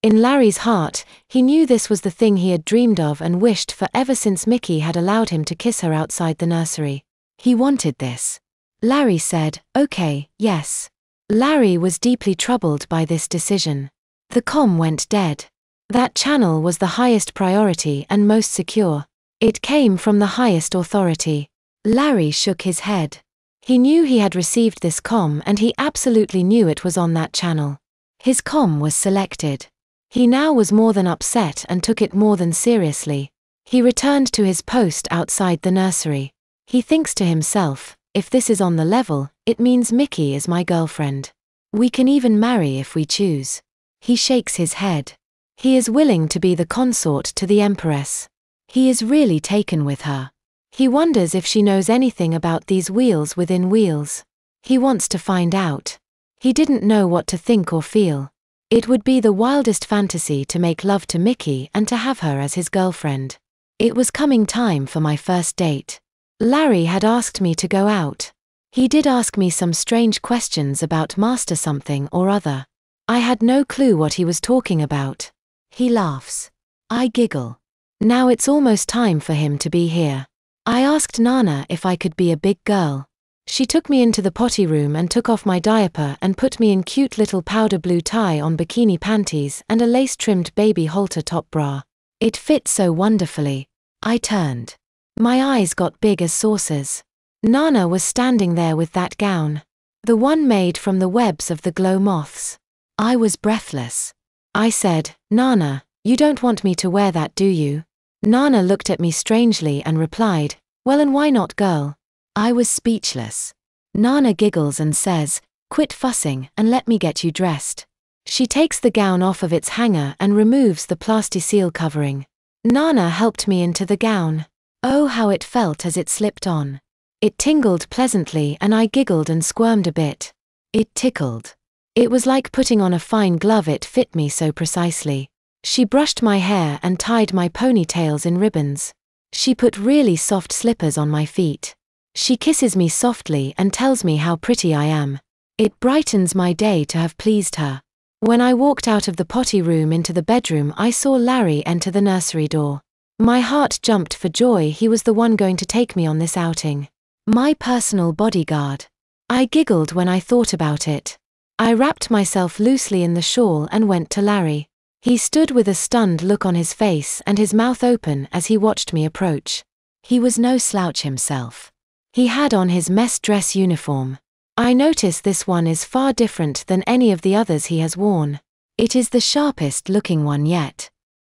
In Larry's heart, he knew this was the thing he had dreamed of and wished for ever since Miki had allowed him to kiss her outside the nursery. He wanted this. Larry said, "Okay, yes." Larry was deeply troubled by this decision. The comm went dead. That channel was the highest priority and most secure. It came from the highest authority. Larry shook his head. He knew he had received this comm and he absolutely knew it was on that channel. His comm was selected. He now was more than upset and took it more than seriously. He returned to his post outside the nursery. He thinks to himself, if this is on the level, it means Miki is my girlfriend. We can even marry if we choose. He shakes his head. He is willing to be the consort to the Empress. He is really taken with her. He wonders if she knows anything about these wheels within wheels. He wants to find out. He didn't know what to think or feel. It would be the wildest fantasy to make love to Miki and to have her as his girlfriend. It was coming time for my first date. Larry had asked me to go out. He did ask me some strange questions about master something or other. I had no clue what he was talking about. He laughs. I giggle. Now it's almost time for him to be here. I asked Nana if I could be a big girl. She took me into the potty room and took off my diaper and put me in cute little powder blue tie on bikini panties and a lace-trimmed baby halter top bra. It fit so wonderfully. I turned. My eyes got big as saucers. Nana was standing there with that gown. The one made from the webs of the glow moths. I was breathless. I said, "Nana, you don't want me to wear that, do you?" Nana looked at me strangely and replied, "Well, and why not, girl?" I was speechless. Nana giggles and says, "Quit fussing and let me get you dressed." She takes the gown off of its hanger and removes the plasticine covering. Nana helped me into the gown. Oh, how it felt as it slipped on. It tingled pleasantly and I giggled and squirmed a bit. It tickled. It was like putting on a fine glove, it fit me so precisely. She brushed my hair and tied my ponytails in ribbons. She put really soft slippers on my feet. She kisses me softly and tells me how pretty I am. It brightens my day to have pleased her. When I walked out of the potty room into the bedroom, I saw Larry enter the nursery door. My heart jumped for joy. He was the one going to take me on this outing. My personal bodyguard. I giggled when I thought about it. I wrapped myself loosely in the shawl and went to Larry. He stood with a stunned look on his face and his mouth open as he watched me approach. He was no slouch himself. He had on his mess dress uniform. I notice this one is far different than any of the others he has worn. It is the sharpest looking one yet.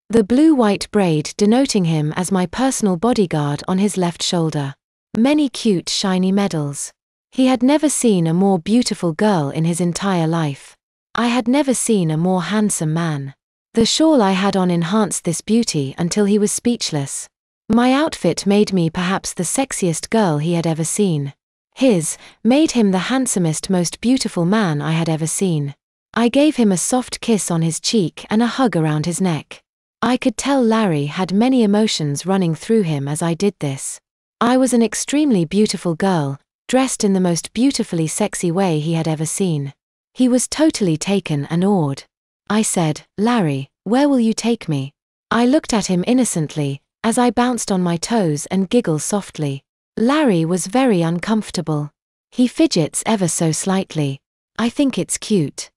The blue-white braid denoting him as my personal bodyguard on his left shoulder. Many cute shiny medals. He had never seen a more beautiful girl in his entire life. I had never seen a more handsome man. The shawl I had on enhanced this beauty until he was speechless. My outfit made me perhaps the sexiest girl he had ever seen. His made him the handsomest, most beautiful man I had ever seen. I gave him a soft kiss on his cheek and a hug around his neck. I could tell Larry had many emotions running through him as I did this. I was an extremely beautiful girl, dressed in the most beautifully sexy way he had ever seen. He was totally taken and awed. I said, "Larry, where will you take me?" I looked at him innocently, as I bounced on my toes and giggled softly. Larry was very uncomfortable. He fidgets ever so slightly. I think it's cute.